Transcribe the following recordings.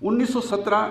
1917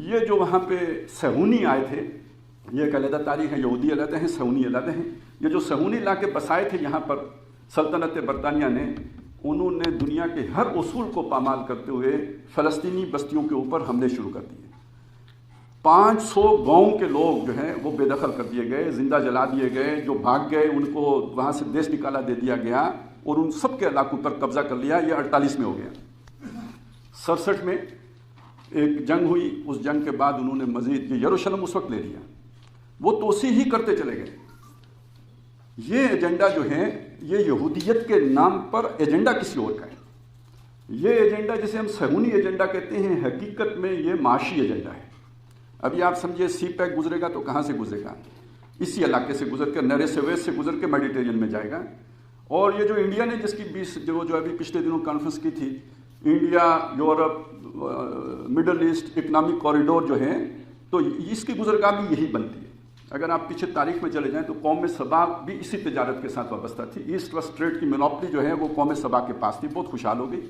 یہ جو وہاں پہ صہیونی آئے تھے، یہ ایک علیحدہ تاریخ ہے، یہودی علیحدہ ہیں، صہیونی علیحدہ ہیں. یہ جو صہیونی علاقے بسائے تھے یہاں پر سلطنت برطانیہ نے، انہوں نے دنیا کے ہر اصول کو پامال کرتے ہوئے فلسطینی بستیوں کے اوپر حملے شروع کر دیے. 500 گاؤں کے لوگ جو ہیں وہ بے دخل کر دیے گئے، زندہ جلا دیے گئے. جو بھاگ گئے ان کو وہاں سے دیش نکالا دے دیا گیا اور ان سب کے علاقوں پر قبضہ کر لیا. یہ 48 میں ہو گیا. 67 میں ایک جنگ ہوئی. اس جنگ کے بعد انہوں نے مزید یہ یروشلم اس وقت لے لیا. وہ توسیع ہی کرتے چلے گئے. یہ ایجنڈا جو ہے یہ یہودیت کے نام پر ایجنڈا کسی اور کا ہے. یہ ایجنڈا جسے ہم صہیونی ایجنڈا کہتے ہیں، حقیقت میں یہ معاشی ایجنڈا ہے. ابھی آپ سمجھے سی پیک گزرے گا تو کہاں سے گزرے گا؟ اسی علاقے سے گزر کر، نہر سویز سے گزر کے میڈیٹرین میں جائے گا. اور یہ جو انڈیا نے جس کی جو ابھی پچھلے دنوں کانفرنس کی تھی، India Europe middle east economic corridor جو ہے، تو اس کی گزرگاہ بھی یہی بنتی ہے. اگر آپ پیچھے تاریخ میں چلے جائیں تو قوم سبا بھی اسی تجارت کے ساتھ وابستہ تھی. ایسٹ ویسٹ ٹریڈ کی مونوپلی جو ہے وہ قوم سبا کے پاس تھی، بہت خوشحال ہو گئی.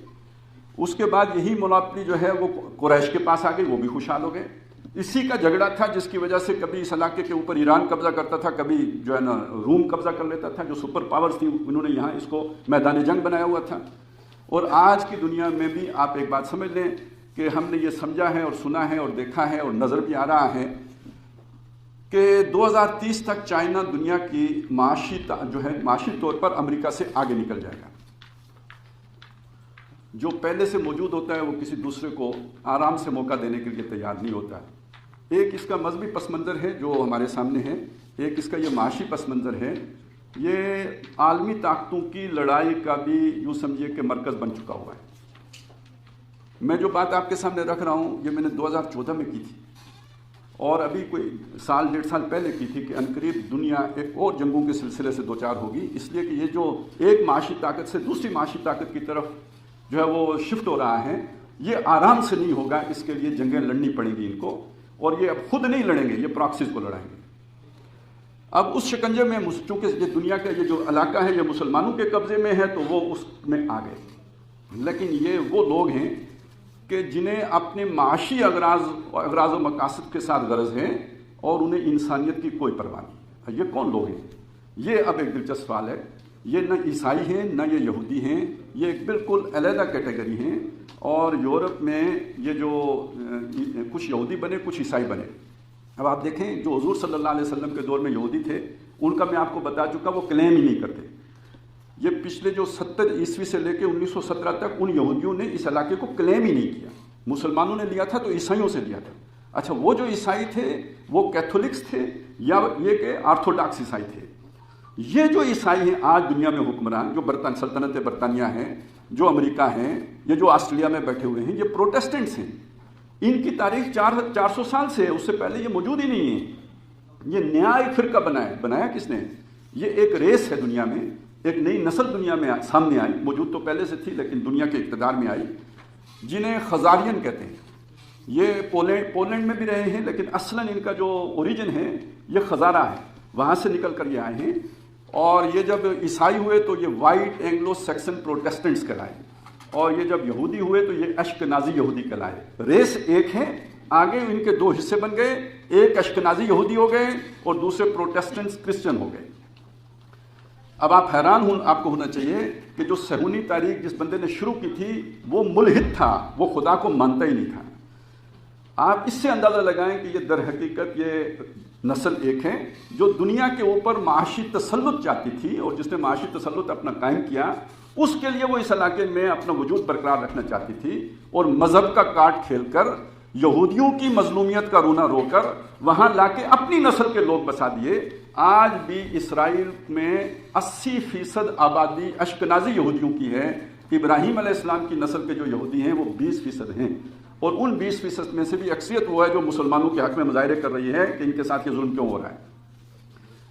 اس کے بعد یہی مونوپلی جو ہے وہ قریش کے پاس آ گئی، وہ بھی خوشحال ہو گئے. اسی کا جھگڑا تھا جس کی وجہ سے کبھی اس علاقے کے اوپر ایران قبضہ کرتا تھا، کبھی جو ہے نا روم قبضہ کر لیتا تھا. جو سپر پاورز تھیں انہوں نے یہاں اس کو میدان جنگ بنایا ہوا تھا. اور آج کی دنیا میں بھی آپ ایک بات سمجھ لیں کہ ہم نے یہ سمجھا ہے اور سنا ہے اور دیکھا ہے اور نظر بھی آ رہا ہے کہ 2030 تک چائنا دنیا کی معاشی طور پر امریکہ سے آگے نکل جائے گا. جو پہلے سے موجود ہوتا ہے وہ کسی دوسرے کو آرام سے موقع دینے کے لیے تیار نہیں ہوتا. ایک اس کا مذہبی پس منظر ہے جو ہمارے سامنے ہے، ایک اس کا یہ معاشی پس منظر ہے. یہ عالمی طاقتوں کی لڑائی کا بھی یوں سمجھیے کہ مرکز بن چکا ہوا ہے. میں جو بات آپ کے سامنے رکھ رہا ہوں یہ میں نے 2014 میں کی تھی اور ابھی کوئی سال 1.5 سال پہلے کی تھی کہ عنقریب دنیا ایک اور جنگوں کے سلسلے سے دوچار ہوگی. اس لیے کہ یہ جو ایک معاشی طاقت سے دوسری معاشی طاقت کی طرف جو ہے وہ شفٹ ہو رہا ہے، یہ آرام سے نہیں ہوگا. اس کے لیے جنگیں لڑنی پڑیں گی ان کو، اور یہ اب خود نہیں لڑیں گے، یہ پراکسیز کو لڑائیں گے. اب اس شکنجے میں چونکہ یہ دنیا کا یہ جو علاقہ ہے یہ مسلمانوں کے قبضے میں ہے تو وہ اس میں آ گئے. لیکن یہ وہ لوگ ہیں کہ جنہیں اپنے معاشی اغراض و مقاصد کے ساتھ غرض ہے اور انہیں انسانیت کی کوئی پرواہ نہیں. یہ کون لوگ ہیں؟ یہ اب ایک دلچسپ سوال ہے. یہ نہ عیسائی ہیں نہ یہ یہودی ہیں، یہ ایک بالکل علیحدہ کیٹیگری ہیں. اور یورپ میں یہ جو کچھ یہودی بنے کچھ عیسائی بنے. اب آپ دیکھیں جو حضور صلی اللہ علیہ وسلم کے دور میں یہودی تھے ان کا میں آپ کو بتا چکا وہ کلیم ہی نہیں کرتے. یہ پچھلے جو 70 عیسوی سے لے کے 1917 تک ان یہودیوں نے اس علاقے کو کلیم ہی نہیں کیا. مسلمانوں نے لیا تھا تو عیسائیوں سے لیا تھا. اچھا وہ جو عیسائی تھے وہ کیتھولکس تھے یا یہ کہ آرتھوڈاکس عیسائی تھے؟ یہ جو عیسائی ہیں آج دنیا میں حکمران، جو سلطنت برطانیہ ہیں، جو امریکہ ہیں، یہ جو آسٹریلیا میں بیٹھے ہوئے ہیں، یہ پروٹیسٹنٹس ہیں. ان کی تاریخ 400 سال سے ہے، اس سے پہلے یہ موجود ہی نہیں ہے. یہ نیا ایک فرقہ بنایا کس نے؟ یہ ایک ریس ہے دنیا میں، ایک نئی نسل دنیا میں سامنے آئی. موجود تو پہلے سے تھی لیکن دنیا کے اقتدار میں آئی، جنہیں خزارین کہتے ہیں. یہ پولینڈ میں بھی رہے ہیں لیکن اصلاً ان کا جو اوریجن ہے یہ خزارہ ہے، وہاں سے نکل کر یہ آئے ہیں. اور یہ جب عیسائی ہوئے تو یہ وائٹ اینگلو سیکسن پروٹیسٹنٹس کہلائے، اور یہ جب یہودی ہوئے تو یہ اشکنازی یہودی کہلائے. ریس ایک ہے، آگے ان کے 2 حصے بن گئے، ایک اشکنازی یہودی ہو گئے اور دوسرے پروٹیسٹنٹس کرسچن ہو گئے. اب آپ حیران آپ کو ہونا چاہیے کہ جو صہیونی تاریخ جس بندے نے شروع کی تھی وہ ملحد تھا، وہ خدا کو مانتا ہی نہیں تھا. آپ اس سے اندازہ لگائیں کہ یہ در حقیقت یہ نسل ایک ہے جو دنیا کے اوپر معاشی تسلط چاہتی تھی، اور جس نے معاشی تسلط اپنا قائم کیا اس کے لیے وہ اس علاقے میں اپنا وجود برقرار رکھنا چاہتی تھی، اور مذہب کا کارڈ کھیل کر یہودیوں کی مظلومیت کا رونا رو کر وہاں لا کے اپنی نسل کے لوگ بسا دیے. آج بھی اسرائیل میں 80% آبادی اشکنازی یہودیوں کی ہے. ابراہیم علیہ السلام کی نسل کے جو یہودی ہیں وہ 20% ہیں، اور ان 20% میں سے بھی اکثریت وہ ہے جو مسلمانوں کے حق میں مظاہرے کر رہی ہے کہ ان کے ساتھ یہ ظلم کیوں ہو رہا ہے.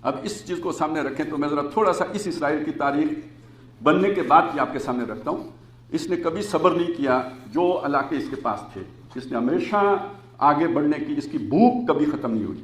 اب اس چیز کو سامنے رکھیں تو میں ذرا تھوڑا سا اس اسرائیل کی تاریخ بننے کے بعد کی آپ کے سامنے رکھتا ہوں. اس نے کبھی صبر نہیں کیا جو علاقے اس کے پاس تھے. اس نے ہمیشہ آگے بڑھنے کی، اس کی بھوک کبھی ختم نہیں ہوئی.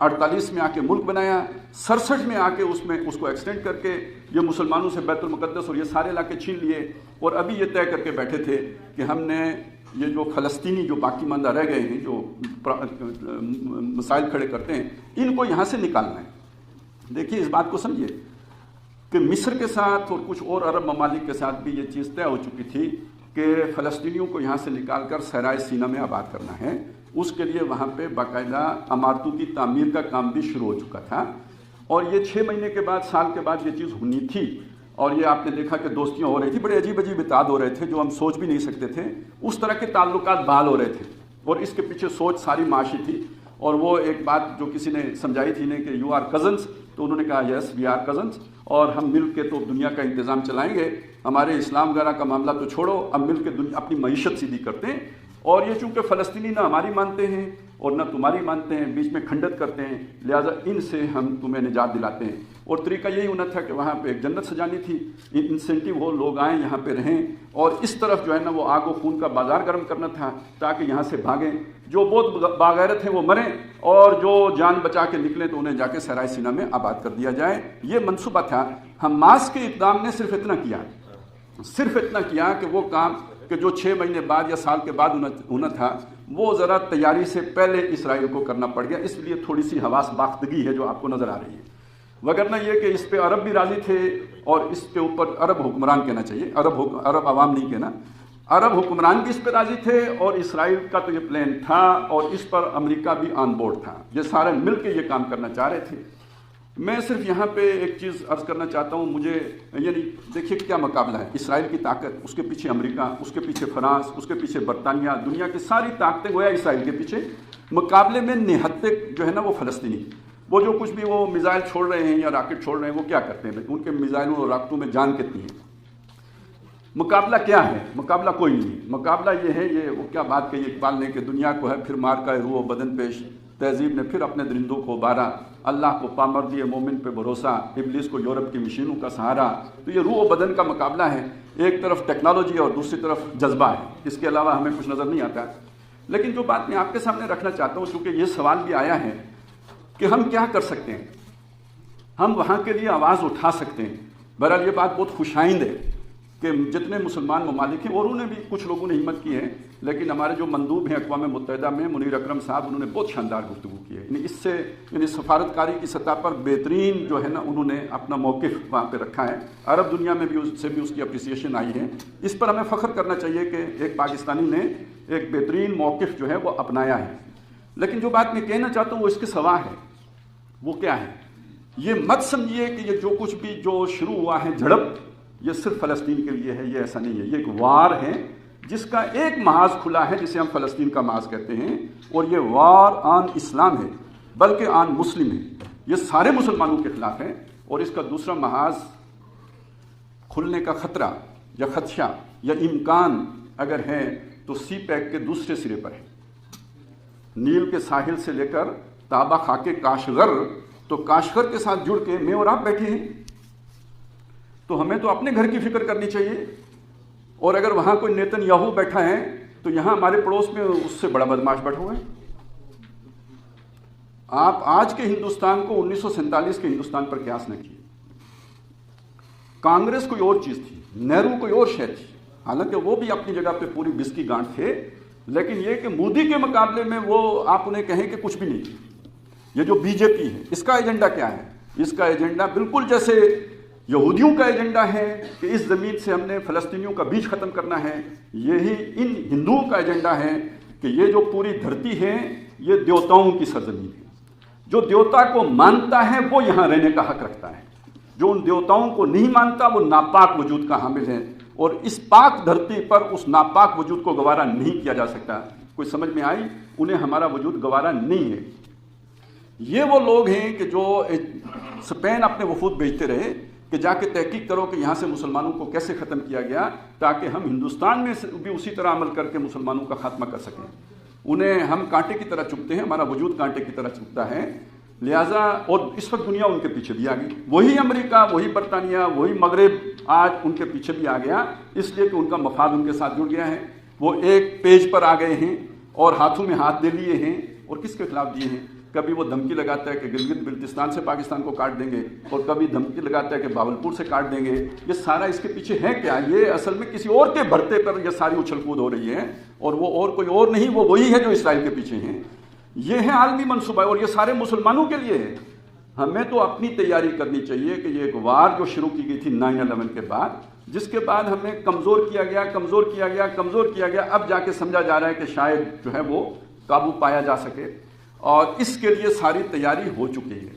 48 میں آکے ملک بنایا، 67 میں آکے اس کو ایکسٹینڈ کر کے یہ مسلمانوں سے بیت المقدس اور یہ سارے علاقے چھین لیے، اور ابھی یہ طے کر کے بیٹھے تھے کہ ہم نے یہ جو فلسطینی جو باقی ماندہ رہ گئے ہیں، جو مسائل کھڑے کرتے ہیں، ان کو یہاں سے نکالنا ہے۔ دیکھیے اس بات کو سمجھیے کہ مصر کے ساتھ اور کچھ اور عرب ممالک کے ساتھ بھی یہ چیز طے ہو چکی تھی کہ فلسطینیوں کو یہاں سے نکال کر صحرائے سینا میں آباد کرنا ہے۔ اس کے لیے وہاں پہ باقاعدہ عمارتوں کی تعمیر کا کام بھی شروع ہو چکا تھا، اور یہ 6 مہینے کے بعد، سال کے بعد یہ چیز ہونی تھی، اور یہ آپ نے دیکھا کہ دوستیاں ہو رہی تھی، بڑے عجیب عجیب اتحاد ہو رہے تھے جو ہم سوچ بھی نہیں سکتے تھے، اس طرح کے تعلقات بحال ہو رہے تھے، اور اس کے پیچھے سوچ ساری معاشی تھی۔ اور وہ ایک بات جو کسی نے سمجھائی تھی کہ یو آر کزنس، تو انہوں نے کہا یس وی آر کزنس، اور ہم مل کے تو دنیا کا انتظام چلائیں گے، ہمارے اسلام وغیرہ کا معاملہ تو چھوڑو، اب مل کے اپنی معیشت سیدھی کرتے ہیں۔ اور یہ چونکہ فلسطینی نہ ہماری مانتے ہیں اور نہ تمہاری مانتے ہیں، بیچ میں کھنڈت کرتے ہیں، لہٰذا ان سے ہم تمہیں نجات دلاتے ہیں۔ اور طریقہ یہی ہونا تھا کہ وہاں پہ ایک جنت سجانی تھی، انسینٹیو ہو، لوگ آئیں یہاں پہ رہیں، اور اس طرف جو ہے نا وہ آگ و خون کا بازار گرم کرنا تھا تاکہ یہاں سے بھاگیں، جو بہت باغیرت ہیں وہ مریں، اور جو جان بچا کے نکلیں تو انہیں جا کے صحرائے سینا میں آباد کر دیا جائے۔ یہ منصوبہ تھا۔ حماس کے اقدام نے صرف اتنا کیا کہ وہ کام کہ جو 6 مہینے بعد یا سال کے بعد ہونا تھا، وہ ذرا تیاری سے پہلے اسرائیل کو کرنا پڑ گیا، اس لیے تھوڑی سی حواس باختگی ہے جو آپ کو نظر آ رہی ہے، وگرنہ یہ کہ اس پہ عرب بھی راضی تھے، اور اس کے اوپر عرب حکمران کہنا چاہیے، عرب عوام نہیں کہنا، عرب حکمران بھی اس پہ راضی تھے، اور اسرائیل کا تو یہ پلان تھا، اور اس پر امریکہ بھی آن بورڈ تھا، یہ سارے مل کے یہ کام کرنا چاہ رہے تھے۔ میں صرف یہاں پہ ایک چیز عرض کرنا چاہتا ہوں، مجھے یعنی دیکھیے کیا مقابلہ ہے، اسرائیل کی طاقت، اس کے پیچھے امریکہ، اس کے پیچھے فرانس، اس کے پیچھے برطانیہ، دنیا کی ساری طاقتیں گویا اسرائیل کے پیچھے، مقابلے میں نہتے جو ہے نا وہ فلسطینی، وہ جو کچھ بھی وہ میزائل چھوڑ رہے ہیں یا راکٹ چھوڑ رہے ہیں، وہ کیا کرتے ہیں، ان کے میزائلوں اور راکٹوں میں جان کتنی ہے۔ مقابلہ کیا ہے؟ مقابلہ کوئی نہیں، مقابلہ یہ ہے، یہ وہ کیا بات کہی اقبال نے کہ دنیا کو ہے پھر مار کا روح و بدن پیش، تہذیب نے پھر اپنے درندوں کو ابارا، اللہ کو پامر دیے مومن پہ بھروسہ، ابلیس کو یورپ کی مشینوں کا سہارا۔ تو یہ روح و بدن کا مقابلہ ہے، ایک طرف ٹیکنالوجی اور دوسری طرف جذبہ ہے، اس کے علاوہ ہمیں کچھ نظر نہیں آتا۔ لیکن جو بات میں آپ کے سامنے رکھنا چاہتا ہوں، چونکہ یہ سوال بھی آیا ہے کہ ہم کیا کر سکتے ہیں، ہم وہاں کے لیے آواز اٹھا سکتے ہیں۔ بہرحال یہ بات بہت خوشائند ہے کہ جتنے مسلمان ممالک ہیں، اور انہوں نے بھی کچھ لوگوں نے ہمت کی ہے، لیکن ہمارے جو مندوب ہیں اقوام متحدہ میں منیر اکرم صاحب، انہوں نے بہت شاندار گفتگو کی ہے، یعنی اس سے یعنی سفارتکاری کی سطح پر بہترین جو ہے نا انہوں نے اپنا موقف وہاں پہ رکھا ہے، عرب دنیا میں بھی اس کی اپریسیشن آئی ہے۔ اس پر ہمیں فخر کرنا چاہیے کہ ایک پاکستانی نے ایک بہترین موقف جو ہے وہ اپنایا ہے۔ لیکن جو بات میں کہنا چاہتا ہوں وہ اس کے سوا ہے، وہ کیا ہے؟ یہ مت سمجھیے کہ یہ جو کچھ بھی جو شروع ہوا ہے جھڑپ، یہ صرف فلسطین کے لیے ہے، یہ ایسا نہیں ہے، یہ ایک وار ہے جس کا ایک محاذ کھلا ہے جسے ہم فلسطین کا محاذ کہتے ہیں، اور یہ وار آن اسلام ہے، بلکہ آن مسلم ہے، یہ سارے مسلمانوں کے خلاف ہے، اور اس کا دوسرا محاذ کھلنے کا خطرہ یا خدشہ یا امکان اگر ہے تو سی پیک کے دوسرے سرے پر ہے، نیل کے ساحل سے لے کر تابا خاکے کاشغر، تو کاشغر کے ساتھ جڑ کے میں اور آپ بیٹھے ہیں، تو ہمیں تو اپنے گھر کی فکر کرنی چاہیے، اور اگر وہاں کوئی نیتن یاہو بیٹھا ہے تو یہاں ہمارے پڑوس میں اس سے بڑا بدماش بیٹھا ہوا ہے۔ آپ آج کے ہندوستان کو 1947 کے ہندوستان پر قیاس نہ کیے، کانگریس کوئی اور چیز تھی، نہرو کوئی اور شے تھی، حالانکہ وہ بھی اپنی جگہ پہ پوری بس کی گانٹھ تھے، لیکن یہ کہ مودی کے مقابلے میں وہ آپ انہیں کہیں کہ کچھ بھی نہیں تھی۔ یہ جو بی جے پی ہے، اس کا ایجنڈا کیا ہے؟ اس کا ایجنڈا بالکل جیسے یہودیوں کا ایجنڈا ہے کہ اس زمین سے ہم نے فلسطینیوں کا بیج ختم کرنا ہے، یہی ان ہندوؤں کا ایجنڈا ہے کہ یہ جو پوری دھرتی ہے یہ دیوتاؤں کی سرزمین ہے، جو دیوتا کو مانتا ہے وہ یہاں رہنے کا حق رکھتا ہے، جو ان دیوتاؤں کو نہیں مانتا وہ ناپاک وجود کا حامل ہے، اور اس پاک دھرتی پر اس ناپاک وجود کو گوارا نہیں کیا جا سکتا۔ کوئی سمجھ میں آئی؟ انہیں ہمارا وجود گوارا نہیں ہے۔ یہ وہ لوگ ہیں کہ جو اسپین اپنے وفود بھیجتے رہے کہ جا کے تحقیق کرو کہ یہاں سے مسلمانوں کو کیسے ختم کیا گیا، تاکہ ہم ہندوستان میں بھی اسی طرح عمل کر کے مسلمانوں کا خاتمہ کر سکیں۔ انہیں ہم کانٹے کی طرح چبھتے ہیں، ہمارا وجود کانٹے کی طرح چبھتا ہے، لہٰذا اور اس وقت دنیا ان کے پیچھے بھی آ گئی، وہی امریکہ، وہی برطانیہ، وہی مغرب آج ان کے پیچھے بھی آ گیا، اس لیے کہ ان کا مفاد ان کے ساتھ جڑ گیا ہے، وہ ایک پیج پر آ گئے ہیں، اور ہاتھوں میں ہاتھ دے لیے ہیں، اور کس کے خلاف دیے ہیں؟ کبھی وہ دھمکی لگاتا ہے کہ گلگت بلتستان سے پاکستان کو کاٹ دیں گے، اور کبھی دھمکی لگاتا ہے کہ باولپور سے کاٹ دیں گے۔ یہ سارا اس کے پیچھے ہے کیا؟ یہ اصل میں کسی اور کے بھرتے پر یہ ساری اچھل کود ہو رہی ہے، اور وہ اور کوئی اور نہیں، وہ وہی ہے جو اسرائیل کے پیچھے ہیں۔ یہ ہے عالمی منصوبہ، اور یہ سارے مسلمانوں کے لیے ہے۔ ہمیں تو اپنی تیاری کرنی چاہیے کہ یہ ایک وار جو شروع کی گئی تھی 9/11 کے بعد، جس کے بعد ہمیں کمزور کیا گیا، اب جا کے سمجھا جا رہا ہے کہ شاید جو ہے وہ قابو پایا جا سکے، اور اس کے لیے ساری تیاری ہو چکی ہے۔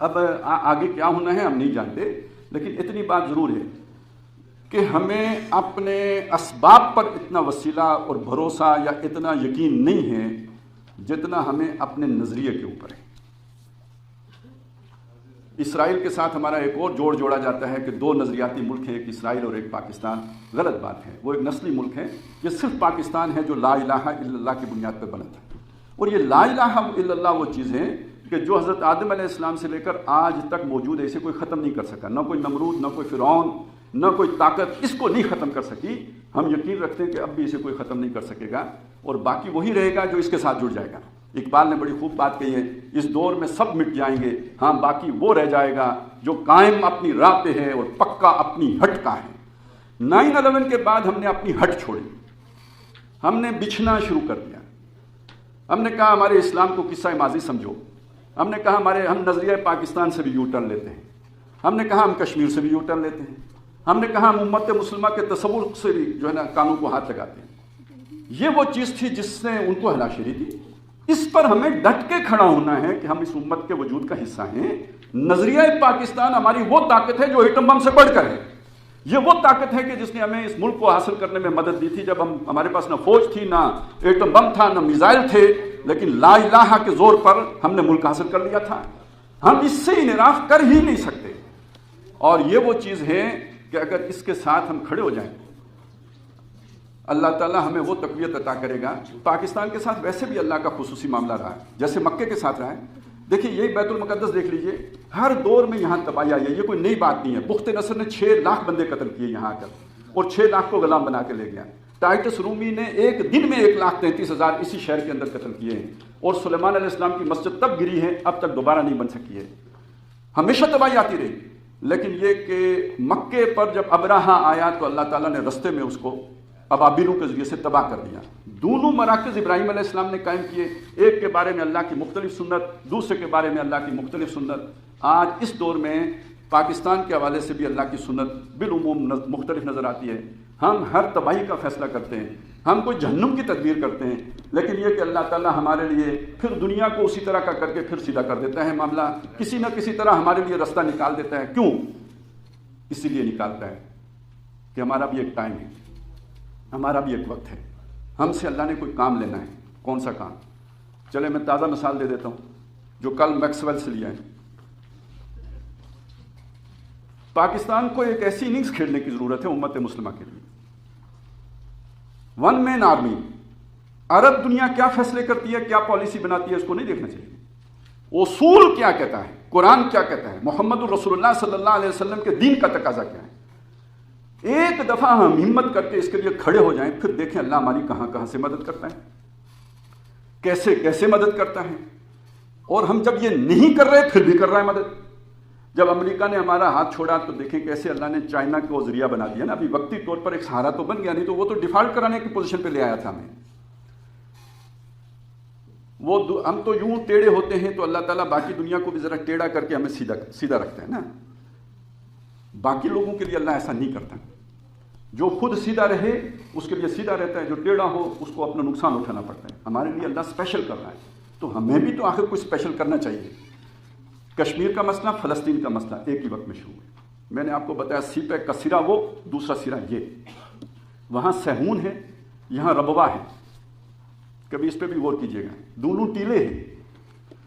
اب آگے کیا ہونا ہے ہم نہیں جانتے، لیکن اتنی بات ضرور ہے کہ ہمیں اپنے اسباب پر اتنا وسیلہ اور بھروسہ یا اتنا یقین نہیں ہے جتنا ہمیں اپنے نظریے کے اوپر ہے۔ اسرائیل کے ساتھ ہمارا ایک اور جوڑ جوڑا جاتا ہے کہ دو نظریاتی ملک ہیں، ایک اسرائیل اور ایک پاکستان۔ غلط بات ہے، وہ ایک نسلی ملک ہے۔ یہ صرف پاکستان ہے جو لا الہ الا اللہ کی بنیاد پہ بنا تھا، اور یہ لا الہ الا اللہ وہ چیز ہے کہ جو حضرت آدم علیہ السلام سے لے کر آج تک موجود ہے، اسے کوئی ختم نہیں کر سکا، نہ کوئی نمرود، نہ کوئی فرعون، نہ کوئی طاقت اس کو نہیں ختم کر سکی۔ ہم یقین رکھتے ہیں کہ اب بھی اسے کوئی ختم نہیں کر سکے گا، اور باقی وہی رہے گا جو اس کے ساتھ جڑ جائے گا۔ اقبال نے بڑی خوب بات کہی ہے، اس دور میں سب مٹ جائیں گے، ہاں باقی وہ رہ جائے گا جو قائم اپنی راہ پہ ہے اور پکا اپنی ہٹ کا ہے۔ 9/11 کے بعد ہم نے اپنی ہٹ چھوڑی، ہم نے بچھنا شروع کر دیا۔ ہم نے کہا ہمارے اسلام کو قصہ ماضی سمجھو، ہم نے کہا ہم نظریہ پاکستان سے بھی یو ٹرن لیتے ہیں، ہم نے کہا ہم کشمیر سے بھی یو ٹرن لیتے ہیں، ہم نے کہا ہم امت مسلمہ کے تصور سے بھی جو ہے نا کانوں کو ہاتھ لگاتے ہیں۔ یہ وہ چیز تھی جس نے ان کو ہلاشیری دی۔ اس پر ہمیں ڈٹ کے کھڑا ہونا ہے کہ ہم اس امت کے وجود کا حصہ ہیں۔ نظریہ پاکستان ہماری وہ طاقت ہے جو ایٹم بم سے بڑھ کر ہے۔ یہ وہ طاقت ہے کہ جس نے ہمیں اس ملک کو حاصل کرنے میں مدد دی تھی، جب ہمارے پاس نہ فوج تھی، نہ ایٹم بم تھا، نہ میزائل تھے، لیکن لا الہ کے زور پر ہم نے ملک حاصل کر لیا تھا۔ ہم اس سے انحراف کر ہی نہیں سکتے، اور یہ وہ چیز ہے کہ اگر اس کے ساتھ ہم کھڑے ہو جائیں، اللہ تعالیٰ ہمیں وہ تقویت عطا کرے گا۔ پاکستان کے ساتھ ویسے بھی اللہ کا خصوصی معاملہ رہا ہے، جیسے مکے کے ساتھ رہا ہے۔ دیکھیے یہی بیت المقدس دیکھ لیجئے، ہر دور میں یہاں تباہی آئی ہے، یہ کوئی نئی بات نہیں ہے۔ بخت نصر نے 6 لاکھ بندے قتل کیے یہاں آ کر، اور 6 لاکھ کو غلام بنا کے لے گیا۔ ٹائٹس رومی نے ایک دن میں 1,33,000 اسی شہر کے اندر قتل کیے ہیں، اور سلیمان علیہ السلام کی مسجد تب گری ہے، اب تک دوبارہ نہیں بن سکی ہے۔ ہمیشہ تباہی آتی رہی، لیکن یہ کہ مکے پر جب ابراہا آیا تو اللہ تعالیٰ نے رستے میں اس کو ابابیلوں کے ذریعے سے تباہ کر دیا۔ دونوں مراکز ابراہیم علیہ السلام نے قائم کیے، ایک کے بارے میں اللہ کی مختلف سنت، دوسرے کے بارے میں اللہ کی مختلف سنت۔ آج اس دور میں پاکستان کے حوالے سے بھی اللہ کی سنت بالعموم مختلف نظر آتی ہے۔ ہم ہر تباہی کا فیصلہ کرتے ہیں، ہم کوئی جہنم کی تدبیر کرتے ہیں، لیکن یہ کہ اللہ تعالیٰ ہمارے لیے پھر دنیا کو اسی طرح کا کر کے پھر سیدھا کر دیتا ہے معاملہ، کسی نہ کسی طرح ہمارے لیے رستہ نکال دیتا ہے۔ کیوں؟ اسی لیے نکالتا ہے کہ ہمارا بھی ایک ٹائم ہے، ہمارا بھی ایک وقت ہے، ہم سے اللہ نے کوئی کام لینا ہے۔ کون سا کام؟ چلے میں تازہ مثال دے دیتا ہوں جو کل میکسویل سے لیا ہے۔ پاکستان کو ایک ایسی اننگز کھیلنے کی ضرورت ہے امت مسلمہ کے لیے، 1 مین آرمی۔ عرب دنیا کیا فیصلے کرتی ہے، کیا پالیسی بناتی ہے، اس کو نہیں دیکھنا چاہیے۔ اصول کیا کہتا ہے، قرآن کیا کہتا ہے، محمد الرسول اللہ صلی اللہ علیہ وسلم کے دین کا تقاضا کیا ہے۔ ایک دفعہ ہم ہمت کر کے اس کے لیے کھڑے ہو جائیں، پھر دیکھیں اللہ ہماری کہاں کہاں سے مدد کرتا ہے، کیسے کیسے مدد کرتا ہے۔ اور ہم جب یہ نہیں کر رہے پھر بھی کر رہا ہے مدد۔ جب امریکہ نے ہمارا ہاتھ چھوڑا تو دیکھیں کیسے اللہ نے چائنا کو ذریعہ بنا دیا نا۔ ابھی وقتی طور پر ایک سہارا تو بن گیا، نہیں تو وہ تو ڈیفالٹ کرانے کی پوزیشن پہ لے آیا تھا ہمیں۔ ہم تو یوں ٹیڑھے ہوتے ہیں تو اللہ تعالیٰ باقی دنیا کو بھی ذرا ٹیڑھا کر کے ہمیں سیدھا رکھتا ہے نا۔ باقی لوگوں کے لیے اللہ ایسا نہیں کرتا۔ جو خود سیدھا رہے اس کے لیے سیدھا رہتا ہے، جو ٹیڑھا ہو اس کو اپنا نقصان اٹھانا پڑتا ہے۔ ہمارے لیے اللہ اسپیشل کر رہا ہے تو ہمیں بھی تو آخر کچھ اسپیشل کرنا چاہیے۔ کشمیر کا مسئلہ، فلسطین کا مسئلہ ایک ہی وقت میں شروع ہے۔ میں نے آپ کو بتایا سی پیک کا سرا وہ، دوسرا سرا یہ۔ وہاں سہون ہے، یہاں ربوا ہے، کبھی اس پہ بھی غور کیجیے گا۔ دونوں ٹیلے ہیں،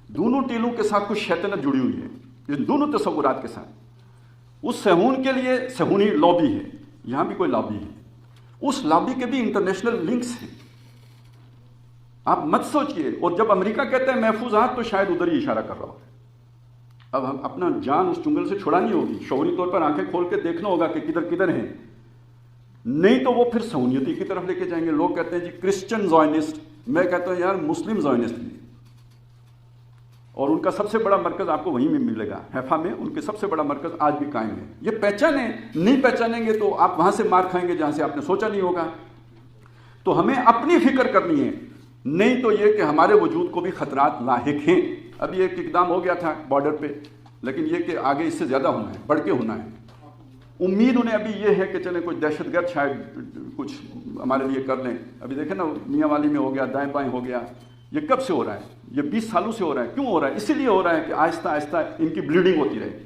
دونوں ٹیلوں کے ساتھ کچھ شیطنت جڑی ہوئی ہے، ان دونوں تصورات کے ساتھ۔ اس سہون کے لیے سہونی لابی ہے، یہاں بھی کوئی لابی ہے، اس لابی کے بھی انٹرنیشنل لنکس ہیں۔ آپ مت سوچئے، اور جب امریکہ کہتا ہے محفوظات تو شاید ادھر ہی اشارہ کر رہا ہوگا۔ اب ہم اپنا جان اس چنگل سے چھڑانی ہوگی، شعوری طور پر آنکھیں کھول کے دیکھنا ہوگا کہ کدھر کدھر ہیں، نہیں تو وہ پھر سہونیتی کی طرف لے کے جائیں گے۔ لوگ کہتے ہیں جی کرسچن زائنسٹ، میں کہتا ہوں یار مسلم زائونسٹ بھی، اور ان کا سب سے بڑا مرکز آپ کو وہیں میں ملے گا، حیفا میں ان کے سب سے بڑا مرکز آج بھی قائم ہے۔ یہ پہچانیں، نہیں پہچانیں گے تو آپ وہاں سے مار کھائیں گے جہاں سے آپ نے سوچا نہیں ہوگا۔ تو ہمیں اپنی فکر کرنی ہے، نہیں تو یہ کہ ہمارے وجود کو بھی خطرات لاحق ہیں۔ ابھی ایک اقدام ہو گیا تھا بارڈر پہ، لیکن یہ کہ آگے اس سے زیادہ ہونا ہے، بڑھ کے ہونا ہے۔ امید انہیں ابھی یہ ہے کہ چلیں کوئی دہشت گرد شاید کچھ ہمارے لیے کر لیں۔ ابھی دیکھیں نا، میاں والی میں ہو گیا، دائیں بائیں ہو گیا۔ یہ کب سے ہو رہا ہے؟ یہ 20 سالوں سے ہو رہا ہے۔ کیوں ہو رہا ہے؟ اسی لیے ہو رہا ہے کہ آہستہ آہستہ ان کی بلیڈنگ ہوتی رہے،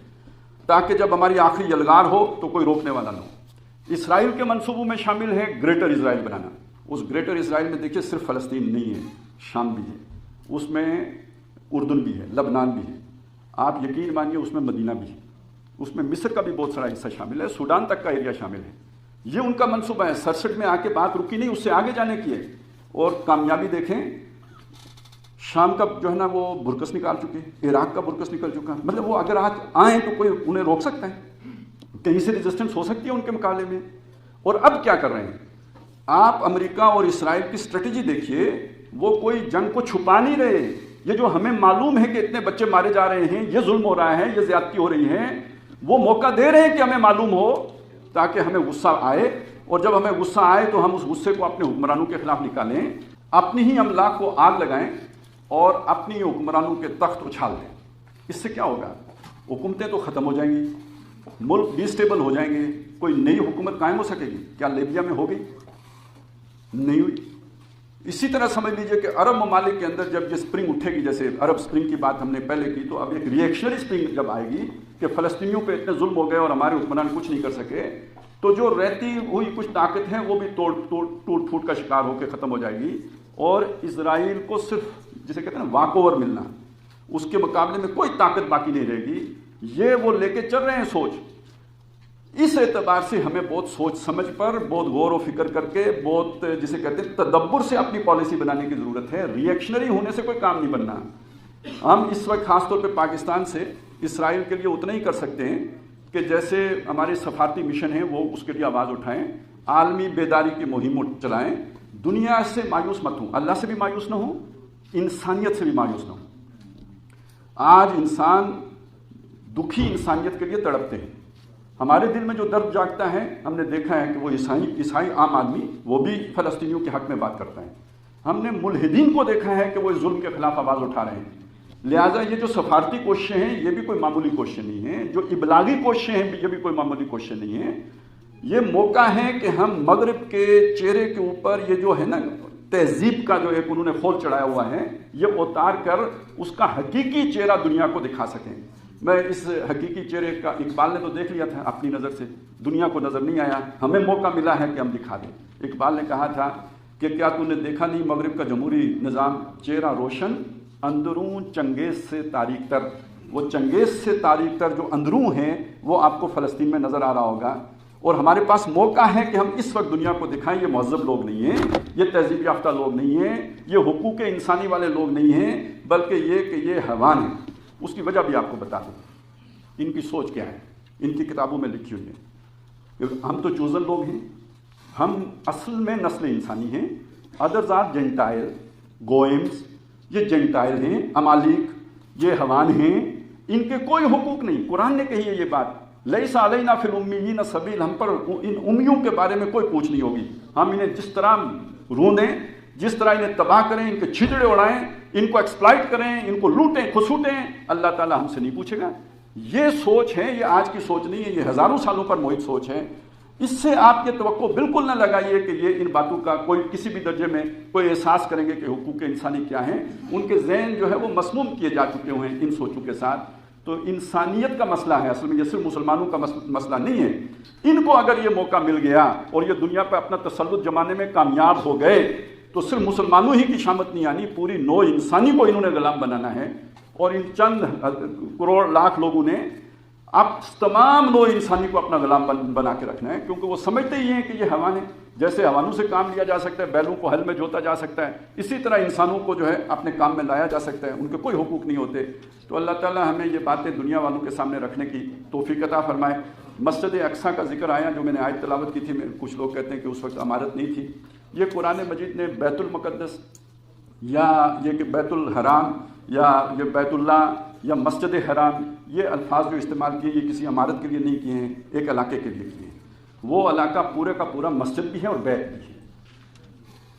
تاکہ جب ہماری آخری یلغار ہو تو کوئی روکنے والا نہ ہو۔ اسرائیل کے منصوبوں میں شامل ہے گریٹر اسرائیل بنانا۔ اس گریٹر اسرائیل میں دیکھیے صرف فلسطین نہیں ہے، شام بھی ہے، اس میں اردن بھی ہے، لبنان بھی ہے، آپ یقین مانیے اس میں مدینہ بھی ہے، اس میں مصر کا بھی بہت سارا حصہ شامل ہے، سوڈان تک کا ایریا شامل ہے۔ یہ ان کا منصوبہ ہے۔ 67 میں آ کے بات رکی نہیں، اس سے آگے جانے کی ہے، اور کامیابی دیکھیں۔ شام کا جو ہے نا وہ برکس نکال چکے، عراق کا برکس نکل چکا، مطلب وہ اگر آج آئیں تو کوئی انہیں روک سکتا ہے؟ کہیں سے ریزسٹنس ہو سکتی ہے ان کے مقابلے میں؟ اور اب کیا کر رہے ہیں آپ؟ امریکہ اور اسرائیل کی اسٹریٹجی دیکھیے، وہ کوئی جنگ کو چھپا نہیں رہے۔ یہ جو ہمیں معلوم ہے کہ اتنے بچے مارے جا رہے ہیں، یہ ظلم ہو رہا ہے، یہ زیادتی ہو رہی ہے، وہ موقع دے رہے ہیں کہ ہمیں معلوم ہو، تاکہ ہمیں غصہ آئے، اور جب ہمیں غصہ آئے تو ہم اس غصے کو اپنے حکمرانوں کے خلاف نکالیں، اپنی ہی املاک کو آگ لگائیں اور اپنی حکمرانوں کے تخت اچھال دیں۔ اس سے کیا ہوگا؟ حکومتیں تو ختم ہو جائیں گی، ملک ڈی اسٹیبل ہو جائیں گے، کوئی نئی حکومت قائم ہو سکے گی؟ کیا لیبیا میں ہو گئی؟ نہیں ہوئی۔ اسی طرح سمجھ لیجئے کہ عرب ممالک کے اندر جب یہ سپرنگ اٹھے گی، جیسے عرب سپرنگ کی بات ہم نے پہلے کی، تو اب ایک ریئیکشنری سپرنگ جب آئے گی کہ فلسطینیوں پہ اتنے ظلم ہو گئے اور ہمارے حکمران کچھ نہیں کر سکے، تو جو رہتی ہوئی کچھ طاقت ہے وہ بھی ٹوٹ پھوٹ کا شکار ہو کے ختم ہو جائے گی، اور اسرائیل کو صرف جسے کہتے ہیں نا واک اوور ملنا، اس کے مقابلے میں کوئی طاقت باقی نہیں رہے گی۔ یہ وہ لے کے چل رہے ہیں سوچ۔ اس اعتبار سے ہمیں بہت سوچ سمجھ پر، بہت غور و فکر کر کے، بہت جسے کہتے ہیں تدبر سے اپنی پالیسی بنانے کی ضرورت ہے۔ ریئیکشنری ہونے سے کوئی کام نہیں بننا۔ ہم اس وقت خاص طور پہ پاکستان سے اسرائیل کے لیے اتنا ہی کر سکتے ہیں کہ جیسے ہمارے سفارتی مشن ہیں وہ اس کے لیے آواز اٹھائیں، عالمی بیداری کی مہم چلائیں، دنیا سے مایوس مت ہوں، اللہ سے بھی مایوس نہ ہوں، انسانیت سے بھی مایوس نہ ہوں۔ آج انسان دکھی انسانیت کے لیے تڑپتے ہیں۔ ہمارے دل میں جو درد جاگتا ہے، ہم نے دیکھا ہے کہ وہ عیسائی عام آدمی وہ بھی فلسطینیوں کے حق میں بات کرتا ہے۔ ہم نے ملحدین کو دیکھا ہے کہ وہ اس ظلم کے خلاف آواز اٹھا رہے ہیں۔ لہٰذا یہ جو سفارتی کوششیں ہیں یہ بھی کوئی معمولی کوششیں نہیں ہیں، جو ابلاغی کوششیں ہیں یہ بھی کوئی معمولی کوششیں نہیں ہیں۔ یہ موقع ہے کہ ہم مغرب کے چہرے کے اوپر یہ جو ہے نا تہذیب کا جو ایک انہوں نے خول چڑھایا ہوا ہے، یہ اتار کر اس کا حقیقی چہرہ دنیا کو دکھا سکیں۔ میں اس حقیقی چہرے کا اقبال نے تو دیکھ لیا تھا اپنی نظر سے، دنیا کو نظر نہیں آیا، ہمیں موقع ملا ہے کہ ہم دکھا دیں۔ اقبال نے کہا تھا کہ کیا تو نے دیکھا نہیں مغرب کا جمہوری نظام، چہرہ روشن اندروں چنگیز سے تاریک تر۔ وہ چنگیز سے تاریک تر جو اندروں ہیں وہ آپ کو فلسطین میں نظر آ رہا ہوگا، اور ہمارے پاس موقع ہے کہ ہم اس وقت دنیا کو دکھائیں یہ مہذب لوگ نہیں ہیں، یہ تہذیب یافتہ لوگ نہیں ہیں، یہ حقوق انسانی والے لوگ نہیں ہیں، بلکہ یہ کہ یہ حیوان ہیں۔ اس کی وجہ بھی آپ کو بتا دوں، ان کی سوچ کیا ہے، ان کی کتابوں میں لکھی ہوئی ہے کہ ہم تو چوزن لوگ ہیں، ہم اصل میں نسل انسانی ہیں، ادرز آر جینٹائل، گوئمز یہ جینٹائل ہیں، امالیک یہ حیوان ہیں، ان کے کوئی حقوق نہیں۔ قرآن نے کہی ہے یہ بات، لیس علینا فی الامیین سبیل، ہم پر ان امیوں کے بارے میں کوئی پوچھ نہیں ہوگی، ہم انہیں جس طرح روندیں، جس طرح انہیں تباہ کریں، ان کے چھتڑے اڑائیں، ان کو ایکسپلائٹ کریں، ان کو لوٹیں کھسوٹیں، اللہ تعالیٰ ہم سے نہیں پوچھے گا۔ یہ سوچ ہے، یہ آج کی سوچ نہیں ہے، یہ ہزاروں سالوں پر محیط سوچ ہے۔ اس سے آپ یہ توقع بالکل نہ لگائیے کہ یہ ان باتوں کا کوئی کسی بھی درجے میں کوئی احساس کریں گے کہ حقوق انسانی کیا ہیں۔ ان کے ذہن جو ہے وہ مسموم کیے جا چکے ہوئے ہیں ان سوچوں کے ساتھ۔ تو انسانیت کا مسئلہ ہے، اصل میں یہ صرف مسلمانوں کا مسئلہ نہیں ہے۔ ان کو اگر یہ موقع مل گیا اور یہ دنیا پہ اپنا تسلط جمانے میں کامیاب ہو گئے تو صرف مسلمانوں ہی کی شامت نہیں آنی، پوری نو انسانی کو انہوں نے غلام بنانا ہے۔ اور ان چند کروڑ لاکھ لوگوں نے اب تمام نو انسانی کو اپنا غلام بنا کے رکھنا ہے، کیونکہ وہ سمجھتے ہی ہیں کہ یہ حیوان ہے، جیسے حیوانوں سے کام لیا جا سکتا ہے، بیلوں کو ہل میں جوتا جا سکتا ہے، اسی طرح انسانوں کو جو ہے اپنے کام میں لایا جا سکتا ہے، ان کے کوئی حقوق نہیں ہوتے۔ تو اللہ تعالیٰ ہمیں یہ باتیں دنیا والوں کے سامنے رکھنے کی توفیق عطا فرمائے۔ مسجد اقصیٰ کا ذکر آیا جو میں نے آیت تلاوت کی تھی، کچھ لوگ کہتے ہیں کہ اس وقت عمارت نہیں تھی۔ یہ قرآن مجید نے بیت المقدس یا یہ کہ بیت الحرام یا یہ بیت اللہ یا مسجد حرام، یہ الفاظ جو استعمال کیے یہ کسی عمارت کے لیے نہیں کیے ہیں، ایک علاقے کے لیے کیے ہیں۔ وہ علاقہ پورے کا پورا مسجد بھی ہے اور بیت بھی ہے۔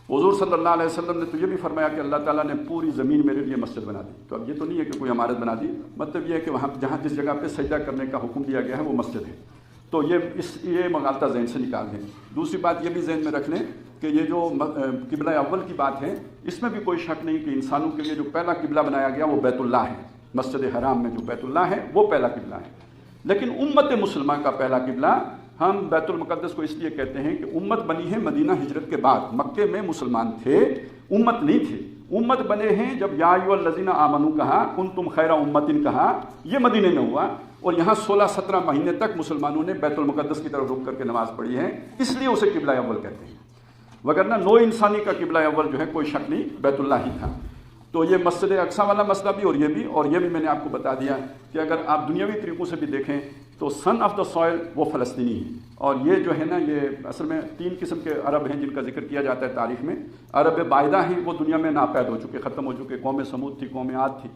حضور صلی اللہ علیہ وسلم نے تو یہ بھی فرمایا کہ اللہ تعالیٰ نے پوری زمین میرے لیے مسجد بنا دی۔ تو اب یہ تو نہیں ہے کہ کوئی عمارت بنا دی، مطلب یہ ہے کہ وہاں جہاں جس جگہ پہ سجدہ کرنے کا حکم دیا گیا ہے وہ مسجد ہے۔ تو یہ مغالطہ ذہن سے نکال دیں۔ دوسری بات یہ بھی ذہن میں رکھ لیں کہ یہ جو قبلہ اول کی بات ہے، اس میں بھی کوئی شک نہیں کہ انسانوں کے لیے جو پہلا قبلہ بنایا گیا وہ بیت اللہ ہے۔ مسجد حرام میں جو بیت اللہ ہے وہ پہلا قبلہ ہے، لیکن امت مسلمہ کا پہلا قبلہ ہم بیت المقدس کو اس لیے کہتے ہیں کہ امت بنی ہے مدینہ ہجرت کے بعد۔ مکے میں مسلمان تھے، امت نہیں تھے۔ امت بنے ہیں جب یا ایھا الذین آمنوا کہا، کنتم خیر امۃ کہا، یہ مدینے میں ہوا، اور یہاں 16-17 مہینے تک مسلمانوں نے بیت المقدس کی طرف رک کر کے نماز پڑھی ہے، اس لیے اسے قبلہ اول کہتے ہیں۔ وگرنہ نو انسانی کا قبلہ اول جو ہے کوئی شک نہیں بیت اللہ ہی تھا۔ تو یہ مسجد اقصیٰ والا مسئلہ بھی اور یہ بھی میں نے آپ کو بتا دیا کہ اگر آپ دنیاوی طریقوں سے بھی دیکھیں تو سن آف دا سوئل وہ فلسطینی ہے، اور یہ جو ہے نا یہ اصل میں 3 قسم کے عرب ہیں جن کا ذکر کیا جاتا ہے تاریخ میں۔ عرب بائدہ ہیں، وہ دنیا میں ناپید ہو چکے، ختم ہو چکے، قوم سمود تھی، قوم عاد تھی۔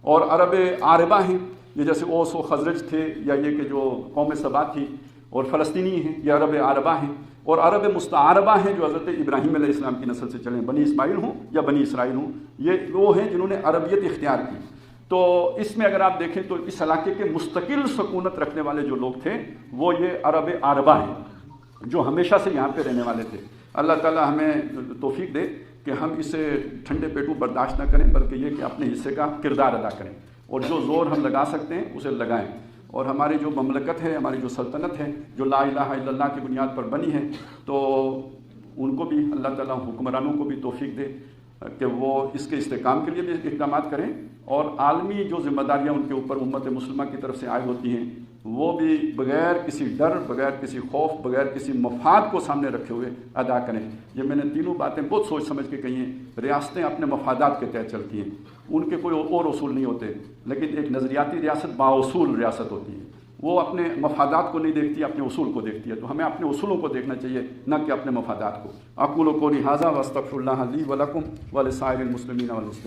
اور عرب عاربہ ہیں، یہ جیسے اوس و خزرج تھے، یا یہ کہ جو قوم سبا تھی، اور فلسطینی ہیں، یہ عرب عاربہ ہیں۔ اور عرب مستعربہ ہیں جو حضرت ابراہیم علیہ السلام کی نسل سے چلیں، بنی اسماعیل ہوں یا بنی اسرائیل ہوں، یہ وہ ہیں جنہوں نے عربیت اختیار کی۔ تو اس میں اگر آپ دیکھیں تو اس علاقے کے مستقل سکونت رکھنے والے جو لوگ تھے وہ یہ عرب عاربہ ہیں جو ہمیشہ سے یہاں پہ رہنے والے تھے۔ اللہ تعالیٰ ہمیں توفیق دے کہ ہم اسے ٹھنڈے پیٹوں برداشت نہ کریں، بلکہ یہ کہ اپنے حصے کا کردار ادا کریں، اور جو زور ہم لگا سکتے ہیں اسے لگائیں۔ اور ہماری جو مملکت ہے، ہماری جو سلطنت ہے، جو لا الہ الا اللہ کی بنیاد پر بنی ہے، تو ان کو بھی اللہ تعالیٰ حکمرانوں کو بھی توفیق دے کہ وہ اس کے استحکام کے لیے بھی اقدامات کریں، اور عالمی جو ذمہ داریاں ان کے اوپر امت مسلمہ کی طرف سے عائد ہوتی ہیں وہ بھی بغیر کسی ڈر، بغیر کسی خوف، بغیر کسی مفاد کو سامنے رکھے ہوئے ادا کریں۔ یہ میں نے تینوں باتیں بہت سوچ سمجھ کے کہی ہیں۔ ریاستیں اپنے مفادات کے تحت چلتی ہیں، ان کے کوئی اور اصول نہیں ہوتے، لیکن ایک نظریاتی ریاست بااصول ریاست ہوتی ہے، وہ اپنے مفادات کو نہیں دیکھتی، اپنے اصول کو دیکھتی ہے۔ تو ہمیں اپنے اصولوں کو دیکھنا چاہیے، نہ کہ اپنے مفادات کو۔ اقول قولی ھذا واستغفر اللہ لی ولکم ولسائر المسلمین والمسلمات۔